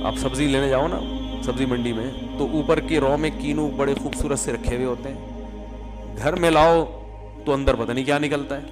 آپ سبزی لینے جاؤ نا سبزی منڈی میں, تو اوپر کے رو میں کینو بڑے خوبصورت سے رکھے ہوئے ہوتے ہیں, گھر میں لاؤ تو اندر پتہ نہیں کیا نکلتا ہے.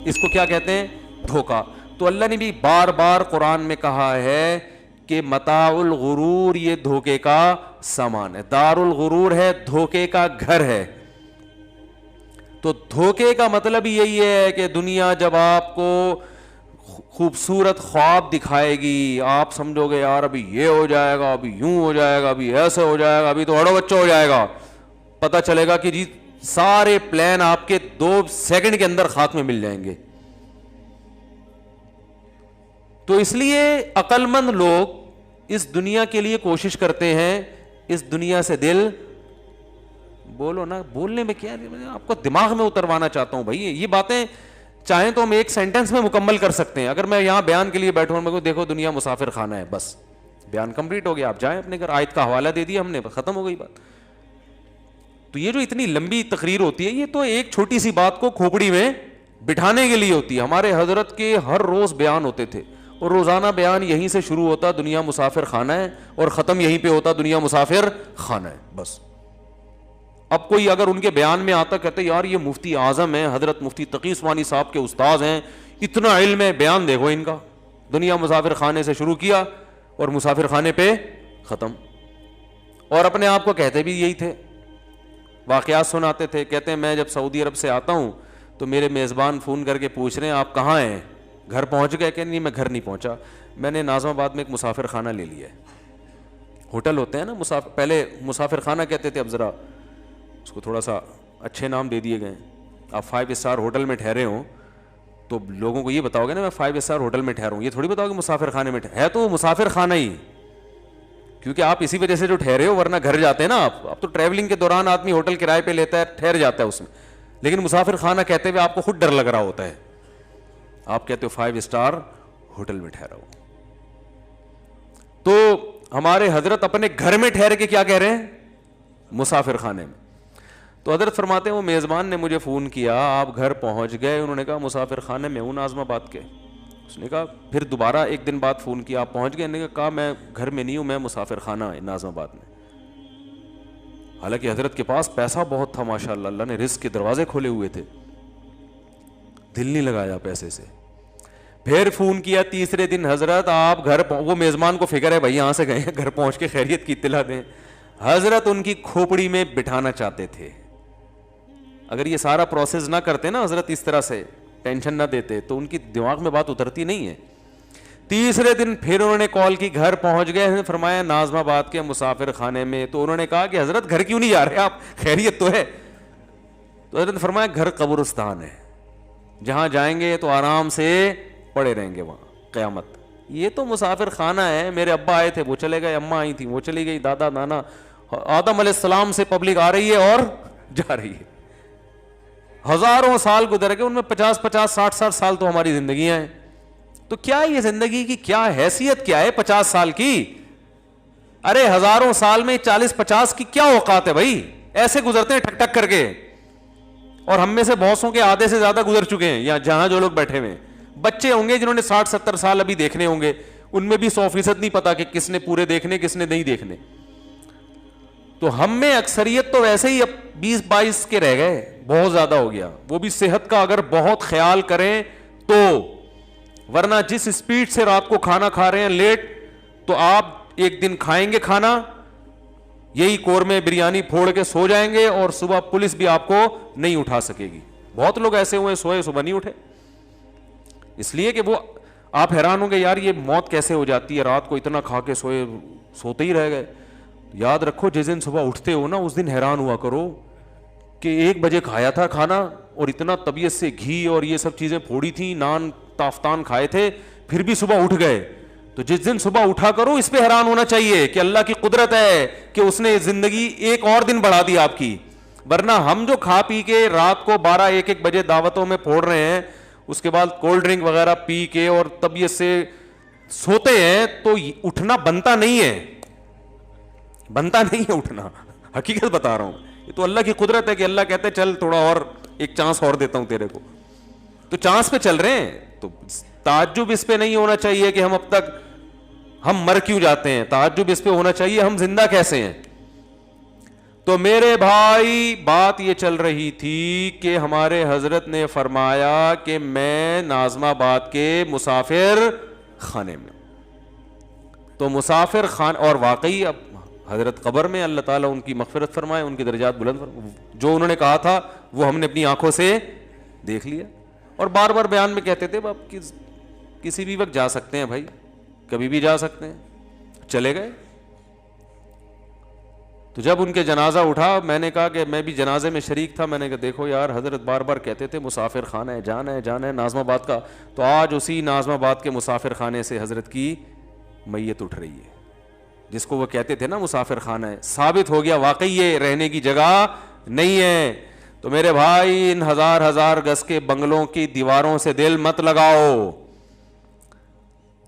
اس کو کیا کہتے ہیں؟ دھوکا. تو اللہ نے بھی بار بار قرآن میں کہا ہے کہ متاع الغرور یہ دھوکے کا سامان ہے, دار الغرور ہے, دھوکے کا گھر ہے. تو دھوکے کا مطلب یہی ہے کہ دنیا جب آپ کو خوبصورت خواب دکھائے گی, آپ سمجھو گے یار ابھی یہ ہو جائے گا, ابھی یوں ہو جائے گا, ابھی ایسے ہو جائے گا, ابھی تو اڑو بچہ ہو جائے گا, پتہ چلے گا کہ جی سارے پلان آپ کے 2 سیکنڈ کے اندر خاک میں مل جائیں گے. تو اس لیے عقل مند لوگ اس دنیا کے لیے کوشش کرتے ہیں, اس دنیا سے دل بولو نا, بولنے میں کیا, آپ کو دماغ میں اتروانا چاہتا ہوں بھائی. یہ باتیں چاہیں تو ہم ایک سینٹنس میں مکمل کر سکتے ہیں. اگر میں یہاں بیان کے لیے بیٹھوں میں دیکھو دنیا مسافر خانہ ہے, بس بیان کمپلیٹ ہو گیا, آپ جائیں اپنے گھر, آیت کا حوالہ دے دیا ہم نے, ختم ہو گئی بات. تو یہ جو اتنی لمبی تقریر ہوتی ہے یہ تو ایک چھوٹی سی بات کو کھوپڑی میں بٹھانے کے لیے ہوتی ہے. ہمارے حضرت کے ہر روز بیان ہوتے تھے اور روزانہ بیان یہیں سے شروع ہوتا دنیا مسافر خانہ ہے اور ختم یہیں پہ ہوتا دنیا مسافر خانہ ہے بس. اب کوئی اگر ان کے بیان میں آتا کہتے یار یہ مفتی اعظم ہیں, حضرت مفتی تقی عثمانی صاحب کے استاذ ہیں, اتنا علم ہے, بیان دیکھو ان کا, دنیا مسافر خانے سے شروع کیا اور مسافر خانے پہ ختم. اور اپنے آپ کو کہتے بھی یہی تھے, واقعات سناتے تھے, کہتے ہیں میں جب سعودی عرب سے آتا ہوں تو میرے میزبان فون کر کے پوچھ رہے ہیں آپ کہاں ہیں, گھر پہنچ گئے؟ کہ نہیں میں گھر نہیں پہنچا, میں نے ناظم آباد میں ایک مسافر خانہ لے لیا ہے. ہوٹل ہوتے ہیں نا پہلے مسافر خانہ کہتے تھے, اب ذرا اس کو تھوڑا سا اچھے نام دے دیے گئے. آپ 5 اسٹار ہوٹل میں ٹھہرے ہوں تو لوگوں کو یہ بتاؤ گے نا میں 5 اسٹار ہوٹل میں ٹھہرا ہوں, یہ تھوڑی بتاؤ گے مسافر خانے میں ہے تو وہ مسافر خانہ ہی, کیونکہ آپ اسی وجہ سے جو ٹھہرے ہو, ورنہ گھر جاتے ہیں نا آپ. اب تو ٹریولنگ کے دوران آدمی ہوٹل کرائے پہ لیتا ہے, ٹھہر جاتا ہے اس میں, لیکن مسافر خانہ کہتے ہوئے آپ کو خود ڈر لگ رہا ہوتا ہے, آپ کہتے ہو 5 اسٹار ہوٹل میں ٹھہرا ہو. تو ہمارے حضرت اپنے گھر میں ٹھہر کے کیا کہہ رہے ہیں؟ مسافر خانے میں. تو حضرت فرماتے ہیں وہ میزبان نے مجھے فون کیا, آپ گھر پہنچ گئے؟ انہوں نے کہا مسافر خانے میں ہوں ناظم آباد کے. اس نے کہا پھر دوبارہ ایک دن بعد فون کیا, آپ پہنچ گئے؟ انہوں نے کہا میں گھر میں نہیں ہوں, میں مسافر خانہ ناظم آباد میں. حالانکہ حضرت کے پاس پیسہ بہت تھا ماشاءاللہ, اللہ نے رزق کے دروازے کھولے ہوئے تھے, دل نہیں لگایا پیسے سے. پھر فون کیا تیسرے دن, حضرت آپ گھر, وہ میزبان کو فکر ہے بھائی یہاں سے گئے ہیں, گھر پہنچ کے خیریت کی اطلاع دیں. حضرت ان کی کھوپڑی میں بٹھانا چاہتے تھے. اگر یہ سارا پروسیس نہ کرتے نا حضرت, اس طرح سے ٹینشن نہ دیتے, تو ان کی دماغ میں بات اترتی نہیں ہے. تیسرے دن پھر انہوں نے کال کی, گھر پہنچ گئے, فرمایا ناظم آباد کے مسافر خانے میں. تو انہوں نے کہا کہ حضرت گھر کیوں نہیں جا رہے آپ, خیریت تو ہے؟ تو حضرت نے فرمایا گھر قبرستان ہے, جہاں جائیں گے تو آرام سے پڑے رہیں گے وہاں قیامت. یہ تو مسافر خانہ ہے, میرے ابا آئے تھے وہ چلے گئے, اماں آئی تھیں وہ چلی گئی, دادا نانا, آدم علیہ السلام سے پبلک آ رہی ہے اور جا رہی ہے. ہزاروں سال گزر گئے, ان میں 50 60 سال تو ہماری زندگیاں ہیں. تو کیا یہ زندگی کی کیا حیثیت کیا ہے 50 سال کی؟ ارے ہزاروں سال میں 40-50 کی کیا اوقات ہے بھائی, ایسے گزرتے ہیں ٹھک ٹھک کر کے. اور ہم میں سے بہتوں کے آدھے سے زیادہ گزر چکے ہیں, یا جہاں جو لوگ بیٹھے ہوئے ہیں بچے ہوں گے جنہوں نے 60-70 سال ابھی دیکھنے ہوں گے, ان میں بھی 100% نہیں پتا کہ کس نے پورے دیکھنے کس نے نہیں دیکھنے. تو ہم میں اکثریت تو ویسے ہی اب 20-22 کے رہ گئے, بہت زیادہ ہو گیا. وہ بھی صحت کا اگر بہت خیال کریں تو, ورنہ جس سپیڈ سے رات کو کھانا کھا رہے ہیں لیٹ, تو آپ ایک دن کھائیں گے کھانا یہی قورمے بریانی پھوڑ کے سو جائیں گے, اور صبح پولیس بھی آپ کو نہیں اٹھا سکے گی. بہت لوگ ایسے ہوئے سوئے صبح نہیں اٹھے, اس لیے کہ وہ, آپ حیران ہوں گے یار یہ موت کیسے ہو جاتی ہے, رات کو اتنا کھا کے سوتے ہی رہ گئے. یاد رکھو جس دن صبح اٹھتے ہو نا اس دن حیران ہوا کرو کہ 1 بجے کھایا تھا کھانا اور اتنا طبیعت سے گھی اور یہ سب چیزیں پھوڑی تھیں, نان تافتان کھائے تھے, پھر بھی صبح اٹھ گئے. تو جس دن صبح اٹھا کرو اس پہ حیران ہونا چاہیے کہ اللہ کی قدرت ہے کہ اس نے زندگی ایک اور دن بڑھا دی آپ کی. ورنہ ہم جو کھا پی کے رات کو 12-1 بجے دعوتوں میں پھوڑ رہے ہیں, اس کے بعد کولڈ ڈرنک وغیرہ پی کے اور طبیعت سے سوتے ہیں, تو اٹھنا بنتا نہیں ہے, بنتا نہیں ہے اٹھنا, حقیقت بتا رہا ہوں. یہ تو اللہ کی قدرت ہے کہ اللہ کہتے ہیں چل تھوڑا اور ایک چانس اور دیتا ہوں تیرے کو, تو چانس پہ چل رہے ہیں. تو تعجب اس پہ نہیں ہونا چاہیے کہ ہم اب تک ہم مر کیوں جاتے ہیں؟ تعجب اس پہ ہونا چاہیے ہم زندہ کیسے ہیں. تو میرے بھائی بات یہ چل رہی تھی کہ ہمارے حضرت نے فرمایا کہ میں ناظم آباد کے مسافر خانے میں. تو مسافر خان، اور واقعی اب حضرت قبر میں، اللہ تعالیٰ ان کی مغفرت فرمائے، ان کی درجات بلند فرمائے، جو انہوں نے کہا تھا وہ ہم نے اپنی آنکھوں سے دیکھ لیا. اور بار بار بیان میں کہتے تھے آپ کسی بھی وقت جا سکتے ہیں بھائی، کبھی بھی جا سکتے ہیں. چلے گئے. تو جب ان کے جنازہ اٹھا، میں نے کہا کہ میں بھی جنازے میں شریک تھا، میں نے کہا دیکھو یار حضرت بار بار کہتے تھے مسافر خانہ ہے، جانا ہے جانا ہے ناظم آباد کا، تو آج اسی ناظم آباد کے مسافر خانے سے حضرت کی میت اٹھ رہی ہے، جس کو وہ کہتے تھے نا مسافر خانہ ہے. ثابت ہو گیا واقعی یہ رہنے کی جگہ نہیں ہے. تو میرے بھائی ان ہزار ہزار گز کے بنگلوں کی دیواروں سے دل مت لگاؤ.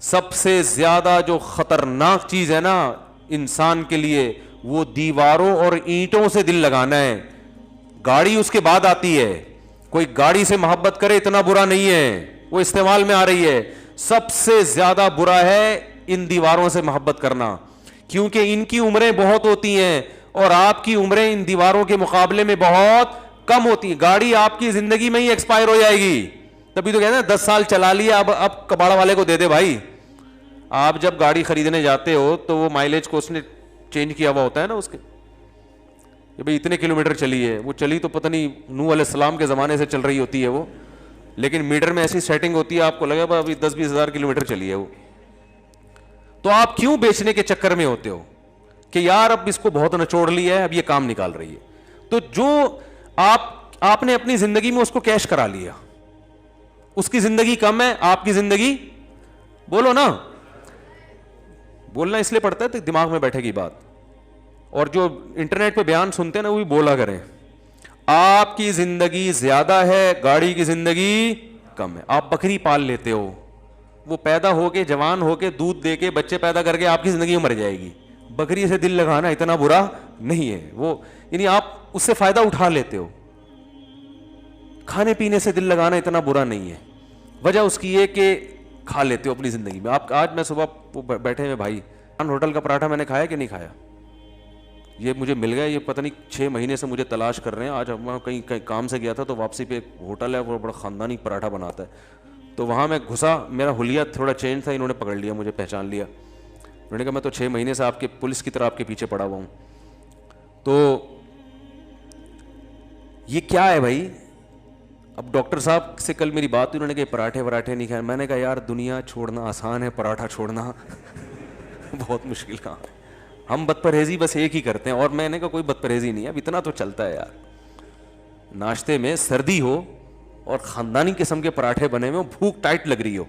سب سے زیادہ جو خطرناک چیز ہے نا انسان کے لیے، وہ دیواروں اور اینٹوں سے دل لگانا ہے. گاڑی اس کے بعد آتی ہے. کوئی گاڑی سے محبت کرے اتنا برا نہیں ہے، وہ استعمال میں آ رہی ہے. سب سے زیادہ برا ہے ان دیواروں سے محبت کرنا، کیونکہ ان کی عمریں بہت ہوتی ہیں اور آپ کی عمریں ان دیواروں کے مقابلے میں بہت کم ہوتی ہیں. گاڑی آپ کی زندگی میں ہی ایکسپائر ہو جائے گی. تبھی تو کہتے ہیں 10 سال چلا لیا، اب کباڑ والے کو دے دے. بھائی آپ جب گاڑی خریدنے جاتے ہو تو وہ مائلیج کو اس نے چینج کیا ہوا ہوتا ہے نا اس کے، کہ بھئی اتنے کلومیٹر چلی ہے. وہ چلی تو پتہ نہیں نوح علیہ السلام کے زمانے سے چل رہی ہوتی ہے وہ، لیکن میٹر میں ایسی سیٹنگ ہوتی ہے آپ کو لگے گا ابھی 10-20 ہزار کلومیٹر چلی ہے وہ. تو آپ کیوں بیچنے کے چکر میں ہوتے ہو کہ یار اب اس کو بہت نچوڑ لیا ہے، اب یہ کام نکال رہی ہے. تو جو آپ نے اپنی زندگی میں اس کو کیش کرا لیا، اس کی زندگی کم ہے، آپ کی زندگی، بولو نا. بولنا اس لیے پڑتا ہے تو دماغ میں بیٹھے گی بات. اور جو انٹرنیٹ پہ بیان سنتے ہیں نا وہ بھی بولا کریں. آپ کی زندگی زیادہ ہے، گاڑی کی زندگی کم ہے. آپ بکری پال لیتے ہو، وہ پیدا ہو کے جوان ہو کے دودھ دے کے بچے پیدا کر کے آپ کی زندگی مر جائے گی. بکری سے دل لگانا اتنا برا نہیں ہے، وہ یعنی آپ اس سے فائدہ اٹھا لیتے ہو. کھانے پینے سے دل لگانا اتنا برا نہیں ہے. وجہ اس کی یہ کہ کھا لیتے ہو اپنی زندگی میں. آپ آج میں صبح بیٹھے ہوئے بھائی ہوٹل کا پراٹھا میں نے کھایا کہ نہیں کھایا، یہ مجھے مل گیا. یہ پتہ نہیں 6 مہینے سے مجھے تلاش کر رہے ہیں. آج وہاں کہیں کام سے گیا تھا تو واپسی پہ ایک ہوٹل ہے، وہ بڑا خاندانی پراٹھا بناتا ہے. تو وہاں میں گھسا، میرا حلیہ تھوڑا چینج تھا، انہوں نے پکڑ لیا، مجھے پہچان لیا. انہوں نے کہا میں تو 6 مہینے سے آپ کے پولیس کی طرح آپ کے پیچھے پڑا ہوا ہوں. تو یہ کیا ہے بھائی؟ اب ڈاکٹر صاحب سے کل میری بات ہوئی، انہوں نے کہا پراٹھے نہیں کھائے. میں نے کہا یار دنیا چھوڑنا آسان ہے، پراٹھا چھوڑنا بہت مشکل کام ہے. ہم بد پرہیزی بس ایک ہی کرتے ہیں، اور میں نے کہا کوئی بد پرہیزی نہیں ہے، اب اتنا تو چلتا ہے یار. ناشتے میں سردی ہو اور خاندانی قسم کے پراٹھے بنے ہوئے ہوں، بھوک ٹائٹ لگ رہی ہو،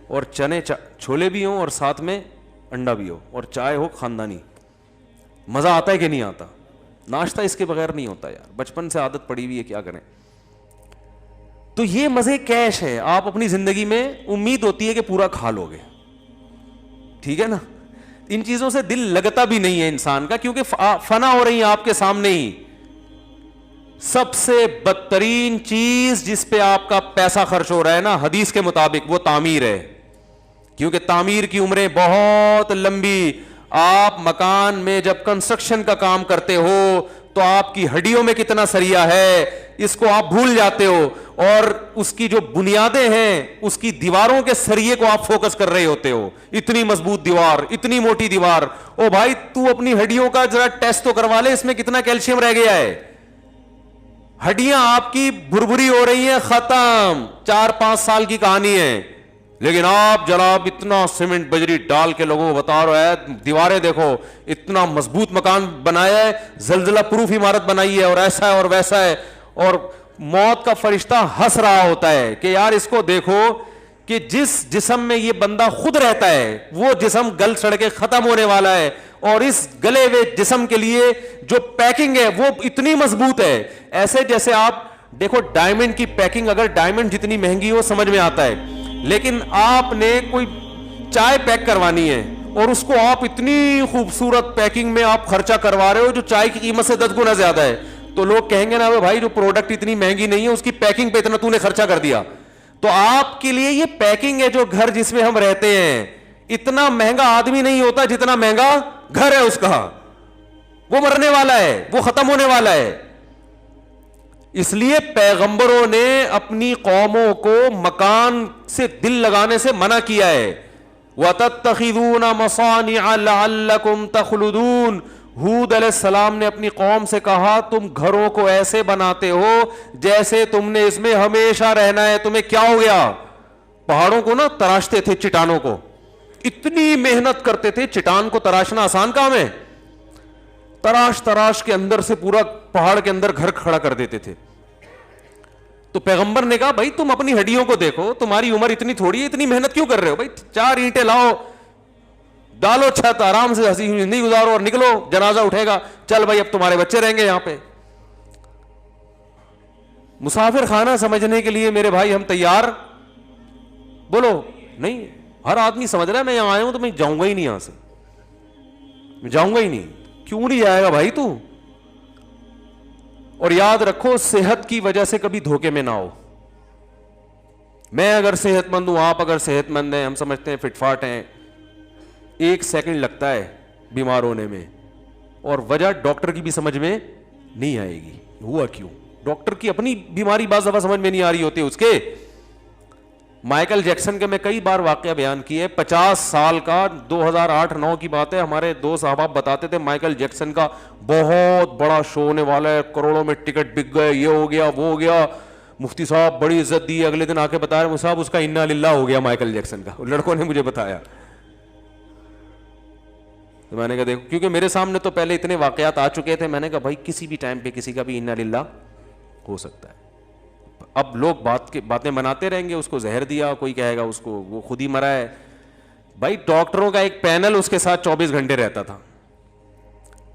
اور چنے چھولے بھی ہوں اور ساتھ میں انڈا بھی ہو اور چائے ہو خاندانی، مزہ آتا ہے کہ نہیں آتا؟ ناشتہ اس کے بغیر نہیں ہوتا یار، بچپن سے عادت پڑی ہوئی ہے، کیا کریں. تو یہ مزے کیش ہے. آپ اپنی زندگی میں امید ہوتی ہے کہ پورا کھا لو گے، ٹھیک ہے نا. ان چیزوں سے دل لگتا بھی نہیں ہے انسان کا، کیونکہ فنا ہو رہی ہیں آپ کے سامنے ہی. سب سے بدترین چیز جس پہ آپ کا پیسہ خرچ ہو رہا ہے نا حدیث کے مطابق، وہ تعمیر ہے. کیونکہ تعمیر کی عمریں بہت لمبی. آپ مکان میں جب کنسٹرکشن کا کام کرتے ہو تو آپ کی ہڈیوں میں کتنا سریا ہے اس کو آپ بھول جاتے ہو، اور اس کی جو بنیادیں ہیں اس کی دیواروں کے سریے کو آپ فوکس کر رہے ہوتے ہو. اتنی مضبوط دیوار، اتنی موٹی دیوار. او بھائی تو اپنی ہڈیوں کا ذرا ٹیسٹ تو کروا لے، اس میں کتنا کیلشیم رہ گیا ہے. ہڈیاں آپ کی بھربھری ہو رہی ہیں، ختم. 4-5 سال کی کہانی ہے. لیکن آپ جناب اتنا سیمنٹ بجری ڈال کے لوگوں کو بتا رہے ہیں، دیواریں دیکھو، اتنا مضبوط مکان بنایا ہے، زلزلہ پروف عمارت بنائی ہے، اور ایسا ہے اور ویسا ہے. اور موت کا فرشتہ ہنس رہا ہوتا ہے کہ یار اس کو دیکھو کہ جس جسم میں یہ بندہ خود رہتا ہے وہ جسم گل سڑ کے ختم ہونے والا ہے، اور اس گلے ہوئے جسم کے لیے جو پیکنگ ہے وہ اتنی مضبوط ہے. ایسے جیسے آپ دیکھو ڈائمنڈ کی پیکنگ، اگر ڈائمنڈ جتنی مہنگی ہو سمجھ میں آتا ہے، لیکن آپ نے کوئی چائے پیک کروانی ہے اور اس کو آپ اتنی خوبصورت پیکنگ میں آپ خرچہ کروا رہے ہو جو چائے کی قیمت سے 10 گنا زیادہ ہے، تو لوگ کہیں گے نا بھائی جو پروڈکٹ اتنی مہنگی نہیں ہے اس کی پیکنگ پہ اتنا تو نے خرچہ کر دیا. تو آپ کے لیے یہ پیکنگ ہے جو گھر جس میں ہم رہتے ہیں اتنا مہنگا آدمی نہیں ہوتا جتنا مہنگا گھر ہے اس کا. وہ مرنے والا ہے, وہ ختم ہونے والا ہے. اس لیے پیغمبروں نے اپنی قوموں کو مکان سے دل لگانے سے منع کیا ہے. وَتَتَّخِذُونَ مَصَانِعَ لَعَلَّكُمْ تَخْلُدُونَ. ہود علیہ السلام نے اپنی قوم سے کہا تم گھروں کو ایسے بناتے ہو جیسے تم نے اس میں ہمیشہ رہنا ہے. تمہیں کیا ہو گیا؟ پہاڑوں کو نا تراشتے تھے, چٹانوں کو اتنی محنت کرتے تھے. چٹان کو تراشنا آسان کام ہے؟ تراش کے اندر سے پورا پہاڑ کے اندر گھر کھڑا کر دیتے تھے. تو پیغمبر نے کہا بھائی تم اپنی ہڈیوں کو دیکھو, تمہاری عمر اتنی تھوڑی ہے, اتنی محنت کیوں کر رہے ہو؟ بھائی 4 اینٹیں لاؤ, ڈالو چھت, آرام سے ہنسی زندگی گزارو اور نکلو, جنازہ اٹھے گا, چل بھائی اب تمہارے بچے رہیں گے یہاں پہ. مسافر خانہ سمجھنے کے لیے میرے بھائی ہم تیار؟ بولو نہیں. ہر آدمی سمجھ رہا ہے میں یہاں آیا ہوں تو میں جاؤں گا ہی نہیں, یہاں سے میں جاؤں گا ہی نہیں. کیوں نہیں جائے گا بھائی تو؟ اور یاد رکھو صحت کی وجہ سے کبھی دھوکے میں نہ ہو. میں اگر صحت مند ہوں, آپ اگر صحت مند ہیں, ہم سمجھتے ہیں فٹ فاٹ ہیں, 1 سیکنڈ لگتا ہے بیمار ہونے میں, اور وجہ ڈاکٹر کی بھی سمجھ میں نہیں آئے گی. ہوا کیوں؟ ڈاکٹر کی اپنی بیماری بعض دفعہ سمجھ میں نہیں آ رہی ہوتی اس کے. مائیکل جیکسن کے میں کئی بار واقعہ بیان کیے, 50 سال کا, 2008-9 کی بات ہے. ہمارے 2 صحابہ بتاتے تھے مائیکل جیکسن کا بہت بڑا شو ہونے والا ہے, کروڑوں میں ٹکٹ بک گئے, یہ ہو گیا وہ ہو گیا. مفتی صاحب بڑی عزت دی. اگلے دن آ کے بتا رہے صاحب اس کا انا للہ ہو گیا مائیکل جیکسن کا. لڑکوں نے مجھے بتایا. تو میں نے کہا دیکھو, کیونکہ میرے سامنے تو پہلے اتنے واقعات آ چکے تھے, میں نے کہا بھائی کسی بھی ٹائم پہ کسی کا بھی انا للہ ہو سکتا ہے. اب لوگ باتیں بناتے رہیں گے, اس کو زہر دیا, کوئی کہے گا اس کو وہ خود ہی مرا ہے. بھائی ڈاکٹروں کا ایک پینل اس کے ساتھ 24 گھنٹے رہتا تھا.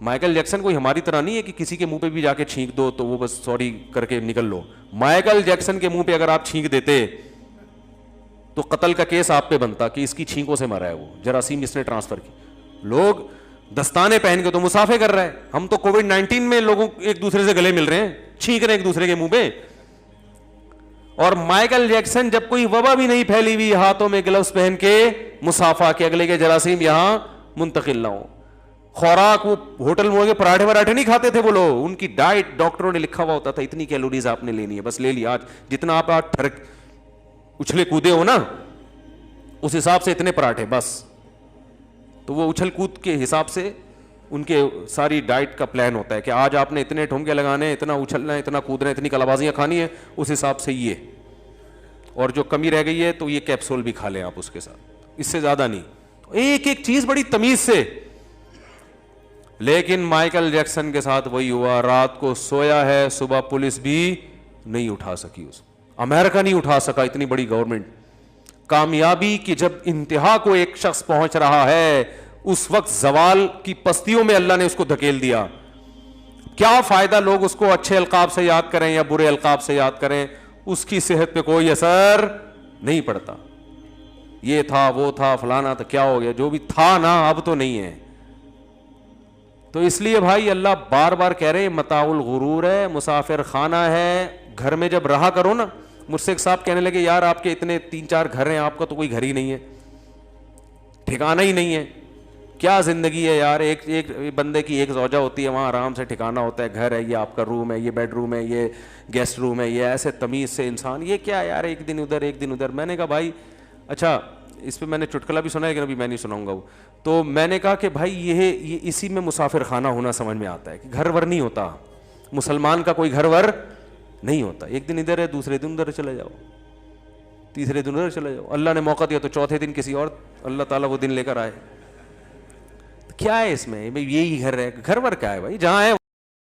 مائیکل جیکسن کوئی ہماری طرح نہیں ہے کہ کسی کے منہ پہ بھی جا کے چھینک دو تو وہ بس سوری کر کے نکل لو. مائیکل جیکسن کے منہ پہ اگر آپ چھینک دیتے تو قتل کا کیس آپ پہ بنتا کہ اس کی چھینکوں سے مرا ہے, وہ جراثیم اس نے ٹرانسفر کی. لوگ دستانے پہن کے تو مسافے کر رہے ہیں. ہم تو کووڈ-19 میں لوگوں ایک دوسرے سے گلے مل رہے ہیں, چھینک رہے ہیں ایک دوسرے کے منہ پہ. اور مائیکل جیکسن جب کوئی وبا بھی نہیں پھیلی ہوئی, ہاتھوں میں گلوز پہن کے مسافہ کے اگلے کے جراثیم یہاں منتقل نہ ہو. خوراک وہ ہوٹل میں پراٹھے نہیں کھاتے تھے وہ لوگ, ان کی ڈائٹ ڈاکٹروں نے لکھا ہوا ہوتا تھا اتنی کیلوریز آپ نے لینی ہے, بس لے لی. آج جتنا آپ اچھلے کودے ہو نا اس حساب سے اتنے پراٹھے بس. تو وہ اچھل کود کے حساب سے ان کے ساری ڈائٹ کا پلان ہوتا ہے کہ آج آپ نے اتنے ٹھمکے لگانے, اتنا اچھلنا ہے, اتنا کودنا ہے, اتنی کلابازیاں کھانی ہے, اس حساب سے یہ. اور جو کمی رہ گئی ہے تو یہ کیپسول بھی کھا لیں آپ اس کے ساتھ, اس سے زیادہ نہیں. ایک ایک چیز بڑی تمیز سے. لیکن مائیکل جیکسن کے ساتھ وہی ہوا, رات کو سویا ہے, صبح پولیس بھی نہیں اٹھا سکی, اس امریکہ نہیں اٹھا سکا, اتنی بڑی گورنمنٹ. کامیابی کی جب انتہا کو ایک شخص پہنچ رہا ہے اس وقت زوال کی پستیوں میں اللہ نے اس کو دھکیل دیا. کیا فائدہ لوگ اس کو اچھے القاب سے یاد کریں یا برے القاب سے یاد کریں, اس کی صحت پہ کوئی اثر نہیں پڑتا. یہ تھا وہ تھا فلانا تھا, کیا ہو گیا, جو بھی تھا نا اب تو نہیں ہے. تو اس لیے بھائی اللہ بار بار کہہ رہے متاع الغرور ہے, مسافر خانہ ہے. گھر میں جب رہا کرو نا, مجھ سے ایک صاحب کہنے لگے یار آپ کے اتنے 3-4 گھر ہیں, آپ کا تو کوئی گھر ہی نہیں ہے, ٹھکانہ ہی نہیں ہے. کیا زندگی ہے یار, ایک بندے کی ایک زوجہ ہوتی ہے, وہاں آرام سے ٹھکانہ ہوتا ہے, گھر ہے, یہ آپ کا روم ہے, یہ بیڈ روم ہے, یہ گیسٹ روم ہے, یہ ایسے تمیز سے انسان, یہ کیا یار ایک دن ادھر ایک دن ادھر. میں نے کہا بھائی اچھا اس پہ میں نے چٹکلا بھی سنا ہے لیکن ابھی میں نہیں سناؤں گا وہ. تو میں نے کہا کہ بھائی یہ اسی میں مسافر خانہ ہونا سمجھ میں آتا ہے کہ گھر ور نہیں ہوتا, مسلمان کا کوئی گھر ور نہیں ہوتا. ایک دن ادھر ہے, دوسرے دن ادھر چلے جاؤ, تیسرے دن ادھر چلے جاؤ. اللہ نے موقع دیا تو چوتھے دن کسی اور اللہ تعالیٰ وہ دن لے کر آئے. کیا ہے اس میں, یہی گھر ہے, گھر ور کیا ہے بھائی, جہاں ہے